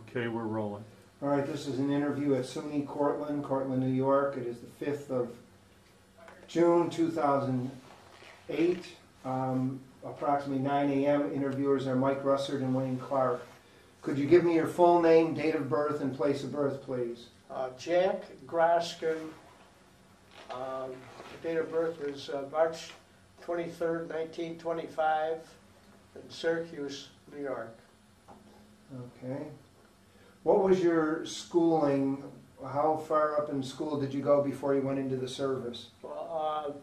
Okay, we're rolling. All right, this is an interview at SUNY Cortland, New York. It is the 5th of June, 2008. Approximately 9 a.m. Interviewers are Mike Russert and Wayne Clark. Could you give me your full name, date of birth, and place of birth, please? Jack Groskin. Date of birth was March 23rd, 1925, in Syracuse, New York. Okay. What was your schooling? How far up in school did you go before you went into the service? Well,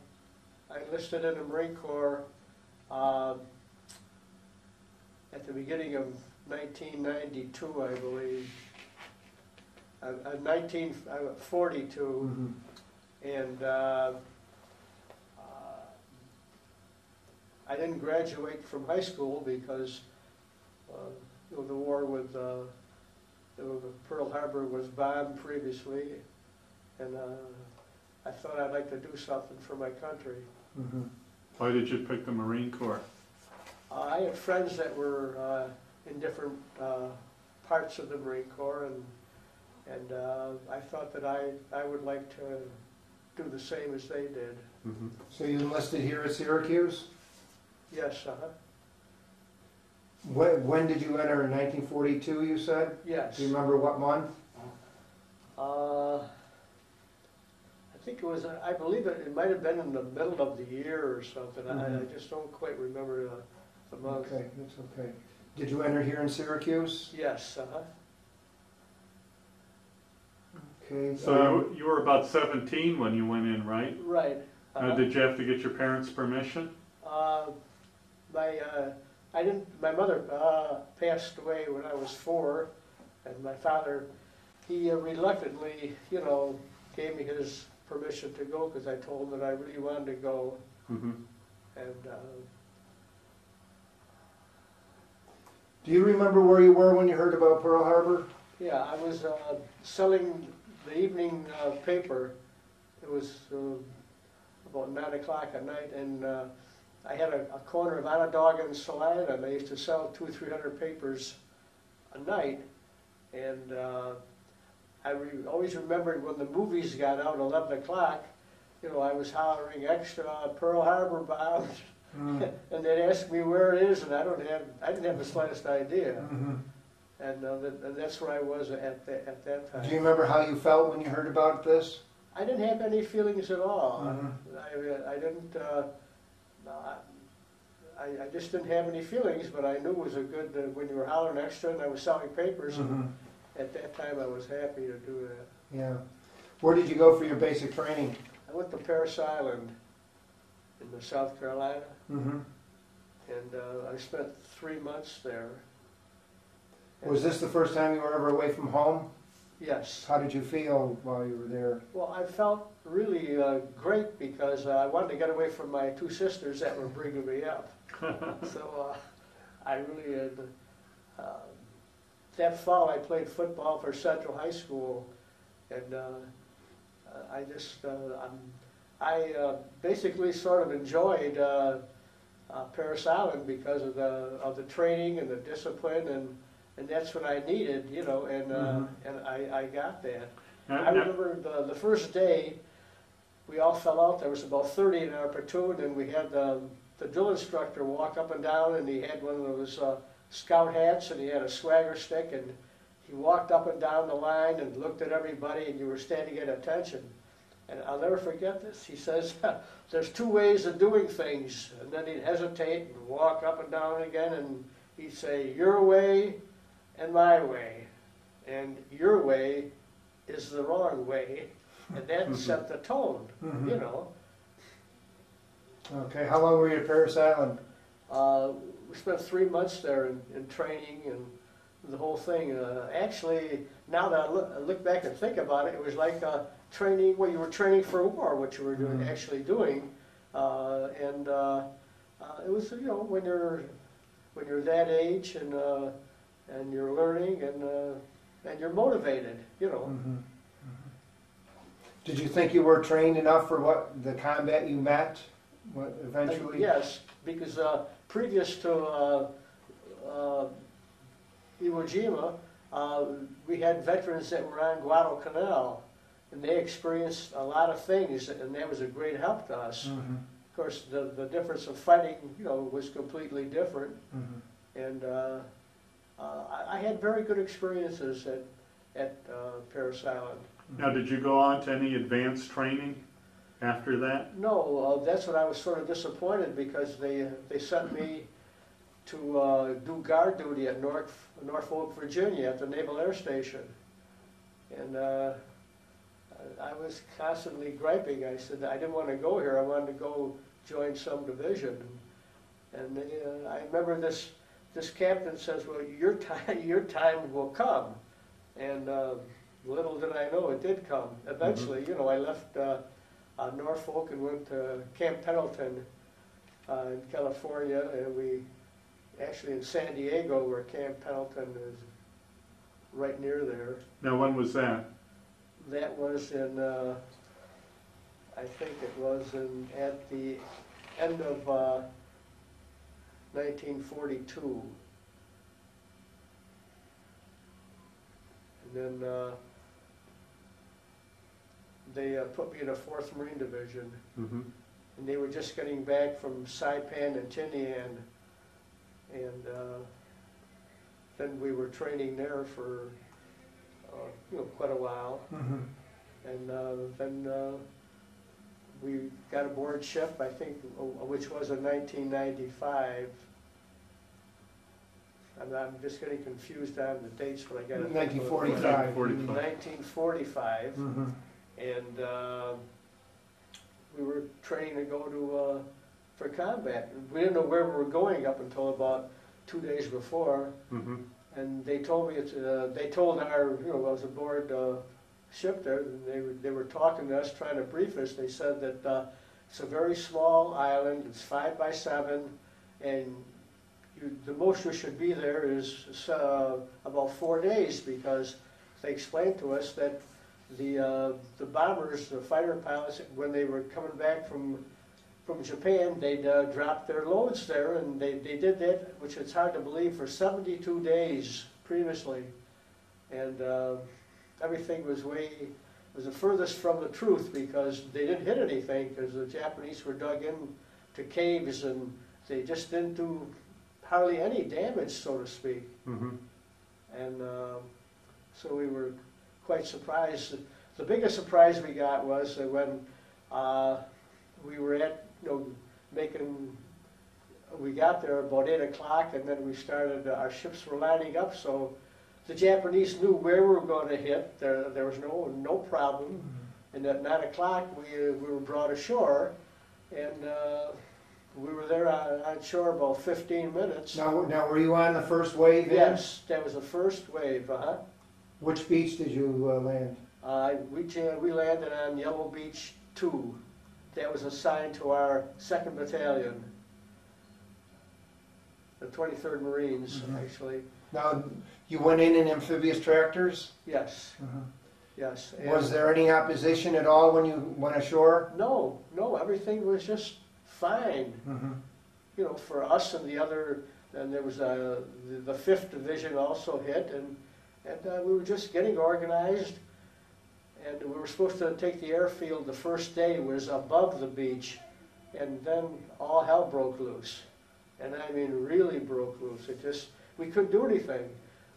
I enlisted in the Marine Corps at the beginning of 1992, I believe. 1942, and I didn't graduate from high school because the war with Pearl Harbor was bombed previously, and I thought I'd like to do something for my country. Why did you pick the Marine Corps? I had friends that were in different parts of the Marine Corps, and I thought that I would like to do the same as they did. So you enlisted here at Syracuse? Yes, When did you enter? In 1942, you said? Yes. Do you remember what month? I think it was, I believe it might have been in the middle of the year or something. I just don't quite remember the month. Okay, that's okay. Did you enter here in Syracuse? Yes, Okay. So you were about 17 when you went in, right? Right. Did you have to get your parents' permission? My mother passed away when I was 4, and my father, he reluctantly, gave me his permission to go because I told him that I really wanted to go. And do you remember where you were when you heard about Pearl Harbor? yeah, I was selling the evening paper. It was about 9 o'clock at night, and I had a corner of Onondaga and Salina, and I used to sell 200 or 300 papers a night. And I always remembered when the movies got out at 11 o'clock, I was hollering extra Pearl Harbor bound, and they'd ask me where it is, and I didn't have the slightest idea. And that's where I was at that time. Do you remember how you felt when you heard about this? I didn't have any feelings at all. I didn't. I just didn't have any feelings, but I knew it was a good, when you were hollering extra and I was selling papers, and at that time I was happy to do that. Yeah. Where did you go for your basic training? I went to Parris Island in the South Carolina, and I spent 3 months there. Was this the first time you were ever away from home? Yes. How did you feel while you were there? Well, I felt really great because I wanted to get away from my 2 sisters that were bringing me up. So I really had, that fall I played football for Central High School, and I basically sort of enjoyed Parris Island because of the training and the discipline, and that's what I needed, and I got that. I remember the first day we all fell out. There was about 30 in our platoon, and we had the drill instructor walk up and down, and he had one of those scout hats, and he had a swagger stick, and he walked up and down the line and looked at everybody, and you were standing at attention. And I'll never forget this. He says, there's 2 ways of doing things. And then he'd hesitate and walk up and down again, and he'd say, your way and my way. And your way is the wrong way. And that set the tone, Okay, how long were you at Parris Island? We spent 3 months there in training and the whole thing. Actually, now that I look back and think about it, it was like training, well, you were training for a war, what you were doing, actually doing. And it was, when you're that age and you're learning and you're motivated, Did you think you were trained enough for what the combat you met? Eventually? Yes, because previous to Iwo Jima, we had veterans that were on Guadalcanal, and they experienced a lot of things, and that was a great help to us. Of course, the difference of fighting, was completely different, and I had very good experiences at Parris Island. Now, did you go on to any advanced training after that? No, that's what I was sort of disappointed, because they sent me to do guard duty at Norfolk, Virginia, at the Naval Air Station. And I was constantly griping. I said I didn't want to go here. I wanted to go join some division. And I remember this captain says, "Well, your time will come." And little did I know, it did come. Eventually, I left Norfolk and went to Camp Pendleton in California, and we actually in San Diego, where Camp Pendleton is right near there. Now, when was that? That was in, I think it was at the end of 1942. And then they put me in a 4th Marine Division, and they were just getting back from Saipan and Tinian, and then we were training there for quite a while, and then we got aboard ship, I think, which was in 1995. I'm just getting confused on the dates, but I got it. 1945. 1945. And we were training to go to for combat. We didn't know where we were going up until about 2 days before. And they told me they told our I was aboard ship there. And they were talking to us, trying to brief us. They said that it's a very small island. It's 5 by 7, and the most you should be there is about 4 days, because they explained to us that the bombers, the fighter pilots, when they were coming back from Japan, they'd drop their loads there, and they did that, which it's hard to believe, for 72 days previously, and everything was the furthest from the truth, because they didn't hit anything, because the Japanese were dug in to caves, and they just didn't do hardly any damage, so to speak. And so we were quite surprised. The biggest surprise we got was when we were at, we got there about 8 o'clock, and then we started, our ships were lining up, so the Japanese knew where we were going to hit. There was no problem. And at 9 o'clock, we were brought ashore, and we were there on shore about 15 minutes. Now, were you on the first wave? Yes, that was the first wave. Which beach did you land? We landed on Yellow Beach 2. That was assigned to our 2nd Battalion, the 23rd Marines, actually. Now, you went in amphibious tractors? Yes. Yes. Was there any opposition at all when you went ashore? No, everything was just fine. For us and the other, and there was the 5th Division also hit, and we were just getting organized, and we were supposed to take the airfield. The first day was above the beach, and then all hell broke loose, and I mean really broke loose. We couldn't do anything.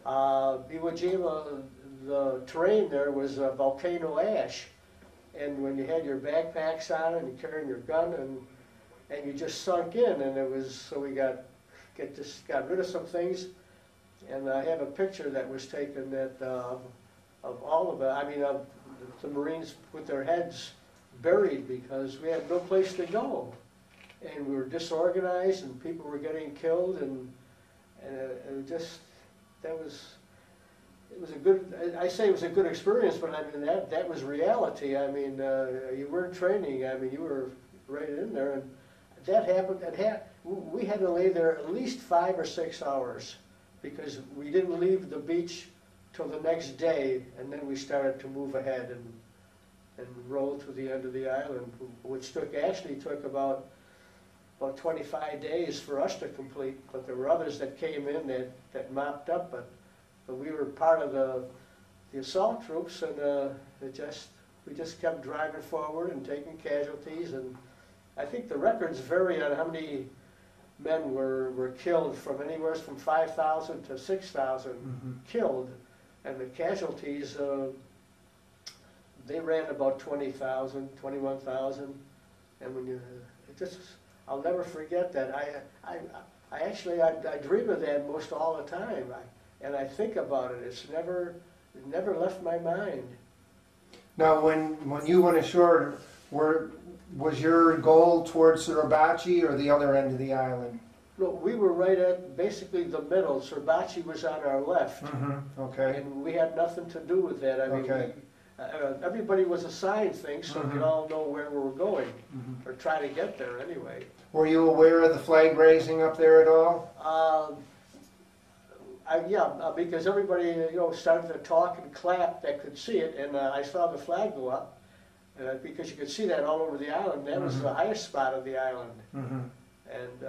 Iwo Jima, the terrain there was volcano ash, and when you had your backpacks on and you're carrying your gun, and you just sunk in, and it was, so we got rid of some things, and I have a picture that was taken of all of it. I mean, of the Marines with their heads buried, because we had no place to go, and we were disorganized, and people were getting killed, and it just, it was a good, I say it was a good experience, but I mean, that was reality. I mean, you weren't training. I mean, you were right in there, and that happened. We had to lay there at least 5 or 6 hours, because we didn't leave the beach till the next day, and then we started to move ahead and roll to the end of the island, which actually took about 25 days for us to complete, but there were others that came in that mopped up, but but we were part of the assault troops, and we just kept driving forward and taking casualties. And I think the records vary on how many men were killed, from anywhere from 5,000 to 6,000 killed, and the casualties, they ran about 20,000, 21,000, and when you, I'll never forget that. I actually dream of that most all the time, and I think about it. It never left my mind. Now, when you went ashore, was your goal towards Suribachi or the other end of the island? No, we were right at basically the middle. Suribachi was on our left, okay, and we had nothing to do with that. I mean, okay. Everybody was assigned things, so we all know where we were going, or try to get there anyway. Were you aware of the flag raising up there at all? Yeah, because everybody started to talk and clap that could see it, and I saw the flag go up, because you could see that all over the island. That was the highest spot of the island, and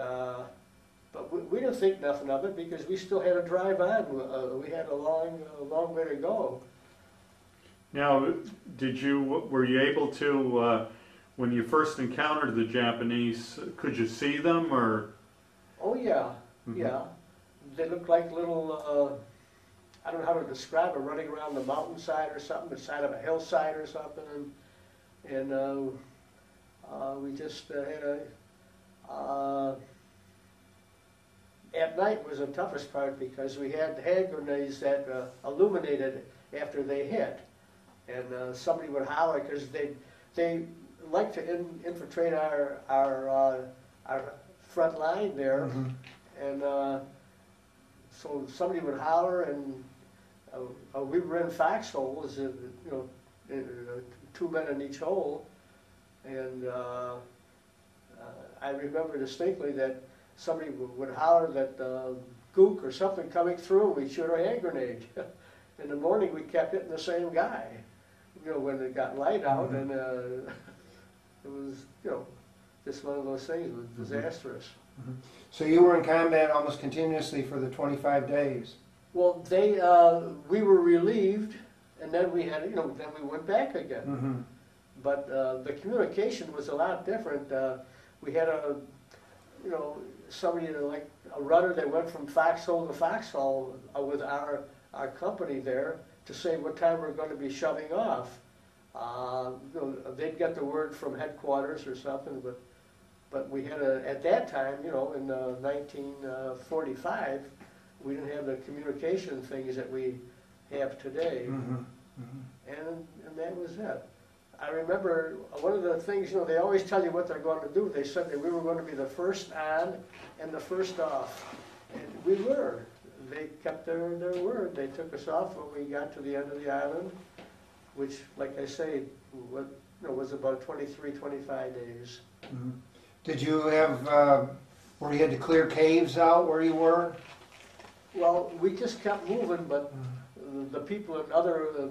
but we didn't think nothing of it because we still had to drive on. We had a long way to go. Now, were you able to, when you first encountered the Japanese, could you see them, or? Oh yeah, yeah. They looked like little, I don't know how to describe it, running around the mountainside or something, the side of a hillside or something, and we just had at night was the toughest part because we had hand grenades that illuminated after they hit. And somebody would holler because they like to infiltrate our front line there, and so somebody would holler, and we were in foxholes, 2 men in each hole, and I remember distinctly that somebody would holler that gook or something coming through, and we'd shoot our hand grenade. In the morning, we kept hitting the same guy. When it got light out, and it was, just one of those things. It was disastrous. So you were in combat almost continuously for the 25 days. Well, we were relieved, and then we had, then we went back again. But the communication was a lot different. We had somebody like a runner that went from foxhole to foxhole with our company there, to say what time we're going to be shoving off. They'd get the word from headquarters or something, but we had at that time, in 1945, we didn't have the communication things that we have today, and that was it. I remember one of the things, they always tell you what they're going to do. They said that we were going to be the first on and the first off, and we were. They kept their word. They took us off when we got to the end of the island, which, like I say, was about 23, 25 days. Did you have, where you had to clear caves out where you were? Well, we just kept moving, but the people in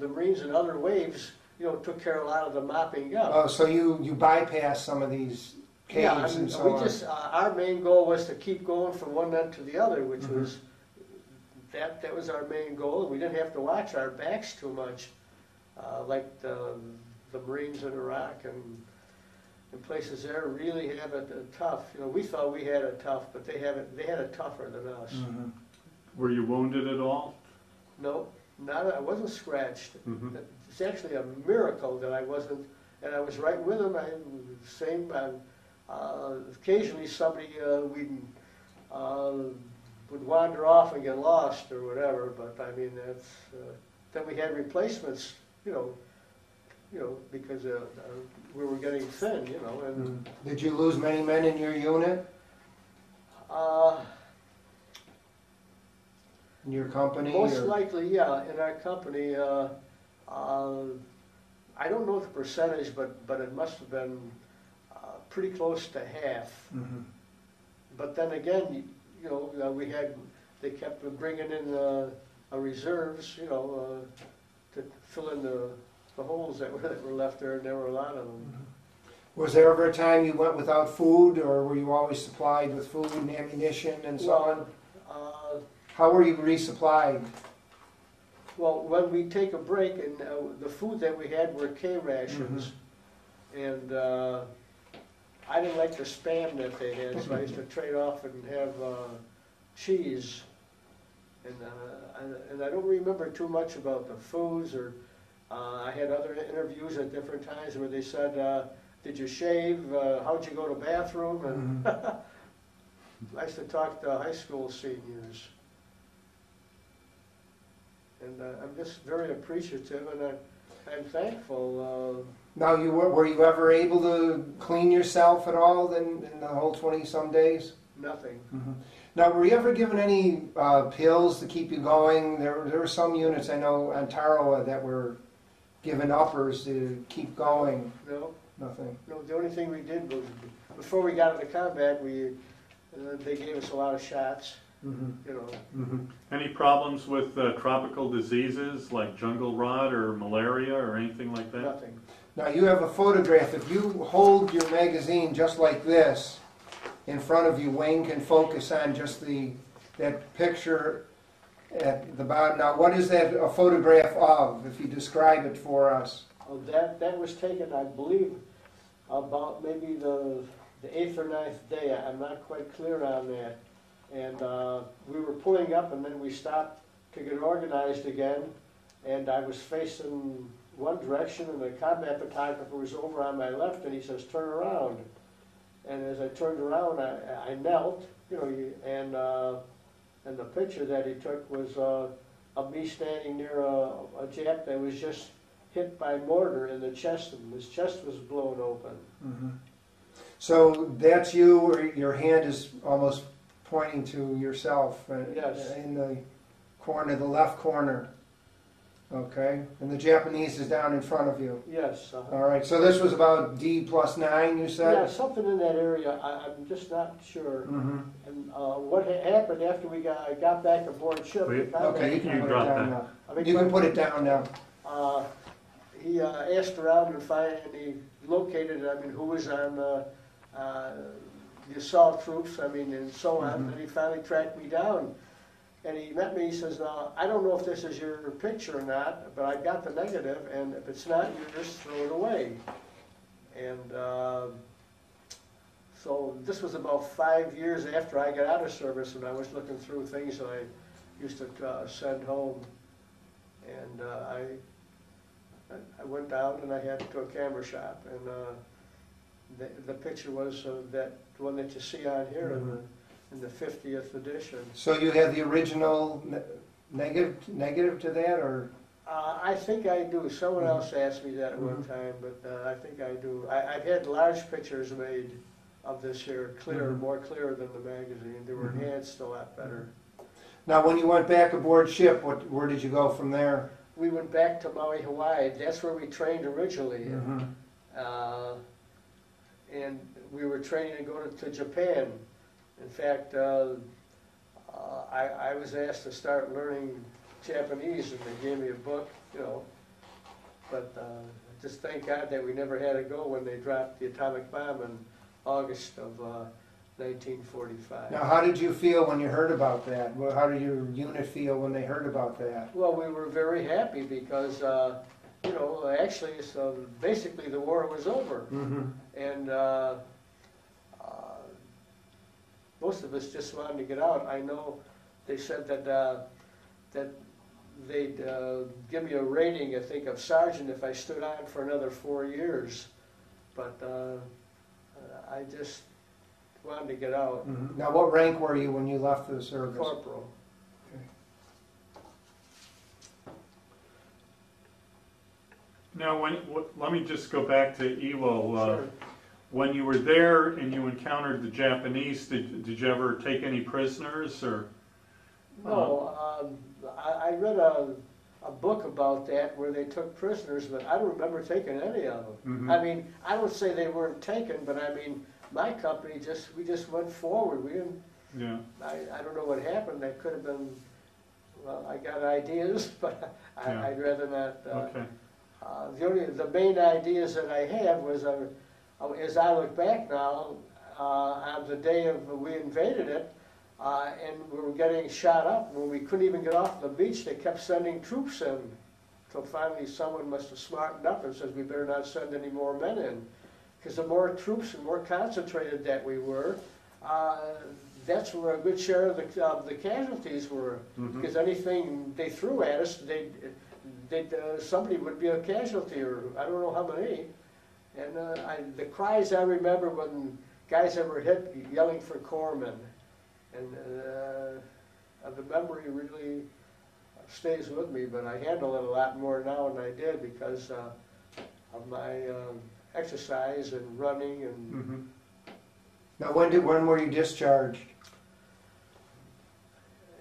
the Marines and other waves, took care of a lot of the mopping up. Oh, so you bypassed some of these caves and so on. Our main goal was to keep going from one end to the other, which was, that was our main goal. We didn't have to watch our backs too much, like the Marines in Iraq and places there really have it tough. We thought we had it tough, but they had it tougher than us. Were you wounded at all? No, I wasn't scratched. It's actually a miracle that I wasn't, and I was right with them. Occasionally somebody would wander off and get lost or whatever, but I mean that's. Then we had replacements, because we were getting thin, And Did you lose many men in your unit? In your company? Most likely, yeah. In our company, I don't know the percentage, but it must have been pretty close to half. But then again, they kept bringing in reserves, to fill in the holes that were left there, and there were a lot of them. Was there ever a time you went without food, or were you always supplied with food and ammunition and so on? How were you resupplied? Well, when we take a break, and the food that we had were K rations, and I didn't like the Spam that they had, so I used to trade off and have cheese. And I don't remember too much about the foods, or I had other interviews at different times where they said, did you shave, how'd you go to the bathroom, and I used to talk to high school seniors. And I'm just very appreciative, and I'm thankful. Now, were you ever able to clean yourself at all in the whole 20-some days? Nothing. Now, were you ever given any pills to keep you going? There were some units, I know, on Tarawa that were given uppers to keep going. No. Nothing. No, the only thing we did was, before we got into combat, they gave us a lot of shots, you know. Any problems with tropical diseases like jungle rot or malaria or anything like that? Nothing. Now, you have a photograph. If you hold your magazine just like this in front of you, Wayne can focus on just that picture at the bottom. Now, what is that a photograph of, if you describe it for us? Oh, that was taken, I believe, about maybe the 8th or 9th day. I'm not quite clear on that. And we were pulling up, and then we stopped to get organized again. And I was facing one direction, and the combat photographer was over on my left, and he says, "Turn around." And as I turned around, I knelt, you know, and the picture that he took was of me standing near a Jap that was just hit by mortar in the chest, and his chest was blown open. So that's you, or your hand is almost pointing to yourself Yes. in the corner, the left corner. Okay, and the Japanese is down in front of you. Yes. All right, so this was about D+9, you said? Yeah, something in that area. I'm just not sure. And what happened after we got back aboard ship? Okay, you can put it drop down that. now. I mean, You can put it down now. he asked around and he located, who was on the assault troops, and so on. And he finally tracked me down. And he met me, he says, "Now, I don't know if this is your picture or not, but I got the negative, and if it's not, you just throw it away." And so this was about 5 years after I got out of service, and I was looking through things that I used to send home. And I went down and I had to a camera shop, and the picture was that one that you see on here in the 50th edition. So you had the original negative to that, or? I think I do. Someone else asked me that at one time, but I think I do. I've had large pictures made of this here, more clear than the magazine. They were enhanced a lot better. Now, when you went back aboard ship, where did you go from there? We went back to Maui, Hawaii. That's where we trained originally. And we were training to go to Japan. In fact, I was asked to start learning Japanese, and they gave me a book, But just thank God that we never had to go when they dropped the atomic bomb in August of 1945. Now, how did you feel when you heard about that? Well, how did your unit feel when they heard about that? Well, we were very happy because, actually, so basically the war was over. And most of us just wanted to get out. I know they said that they'd give me a rating, I think, of sergeant if I stood on for another 4 years. But I just wanted to get out. Now, what rank were you when you left the service? Corporal. Okay. Now, let me just go back to Iwo. Sure. When you were there and you encountered the Japanese, did you ever take any prisoners, or? No, I read a book about that where they took prisoners, but I don't remember taking any of them. I don't say they weren't taken, but my company we just went forward. We didn't. Yeah. I don't know what happened. That could have been. Well, I got ideas, but I'd rather not. Okay. The main ideas that I have was, as I look back now, on the day we invaded it, and we were getting shot up. When we couldn't even get off the beach, they kept sending troops in. So finally someone must have smartened up and says, we better not send any more men in. Because the more troops and more concentrated that we were, that's where a good share of the casualties were. Because anything they threw at us, somebody would be a casualty, or I don't know how many. And the cries I remember when guys that were hit yelling for corpsmen. And the memory really stays with me, but I handle it a lot more now than I did because of my exercise and running. And Now, when were you discharged?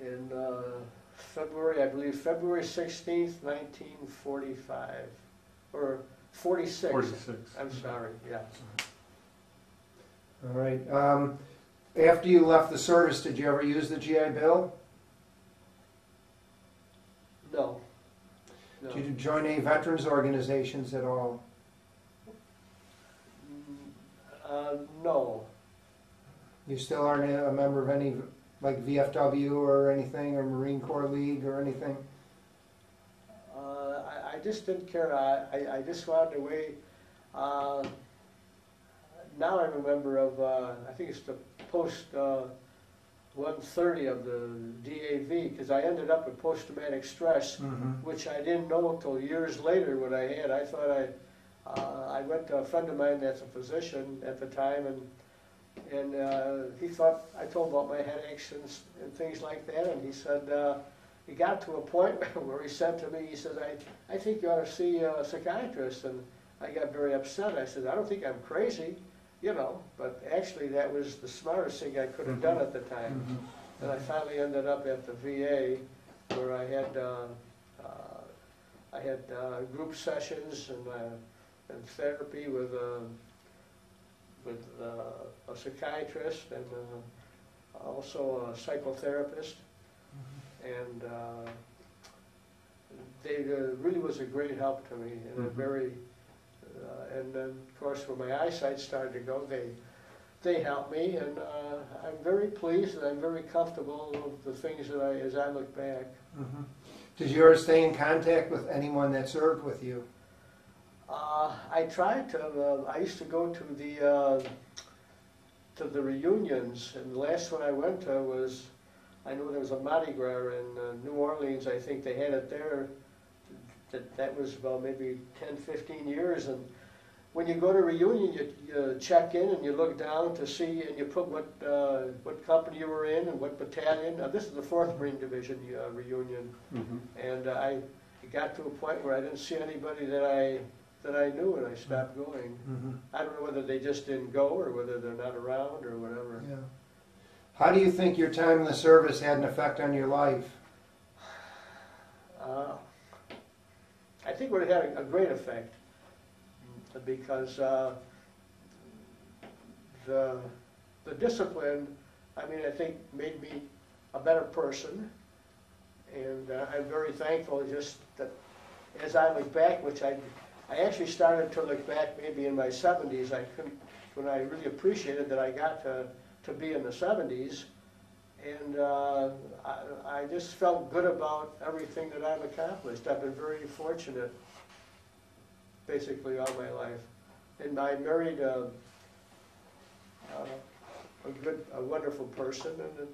In February, I believe, February 16th, 1945, or 46. 46. I'm sorry, yeah. All right. After you left the service, did you ever use the GI Bill? No. No. Did you join any veterans organizations at all? No. You still aren't a member of any, like VFW or anything, or Marine Corps League or anything? I just didn't care. I just wanted to wait. Now I'm a member of, I think it's the post 130 of the DAV, because I ended up with post-traumatic stress, which I didn't know until years later what I had. I thought I went to a friend of mine that's a physician at the time, and he thought, I told him about my headaches and things like that, and he said, he got to a point where he said to me, he said, I think you ought to see a psychiatrist, and I got very upset. I said, I don't think I'm crazy, you know, but actually that was the smartest thing I could have done at the time. And I finally ended up at the VA where I had group sessions and therapy with a psychiatrist and also a psychotherapist. And they really was a great help to me, and a very and then, of course, when my eyesight started to go, they helped me, and I'm very pleased and I'm very comfortable with the things that as I look back. Did you ever stay in contact with anyone that served with you? I tried to. I used to go to the reunions, and the last one I went to was, I know there was a Mardi Gras in New Orleans. I think they had it there. That was about maybe 10, 15 years, and when you go to a reunion, you check in and you look down to see, and you put what company you were in and what battalion. This is the 4th Marine Division reunion, and I got to a point where I didn't see anybody that I knew, and I stopped going. I don't know whether they just didn't go or whether they're not around or whatever. Yeah. How do you think your time in the service had an effect on your life? I think it had a great effect because the discipline, I mean, I think made me a better person, and I'm very thankful just that as I look back, which I actually started to look back maybe in my 70s. When I really appreciated that I got to be in the 70s, and I just felt good about everything that I've accomplished. I've been very fortunate, basically, all my life. And I married a wonderful person, and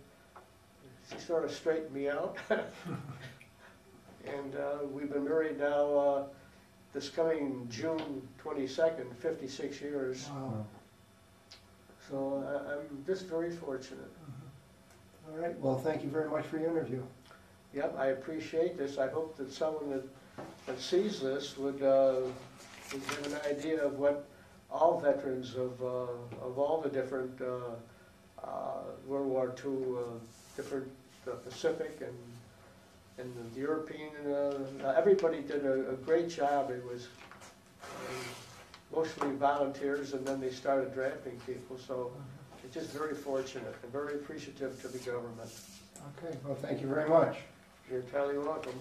she sort of straightened me out. And we've been married now, this coming June 22nd, 56 years. Wow. So I'm just very fortunate. All right. Well, thank you very much for your interview. Yep, I appreciate this. I hope that someone that sees this would give an idea of what all veterans of all the different World War II, different Pacific and the European, everybody did a great job. It was mostly volunteers, and then they started drafting people. So it's just very fortunate and very appreciative to the government. Okay. Well, thank you very much. You're entirely welcome.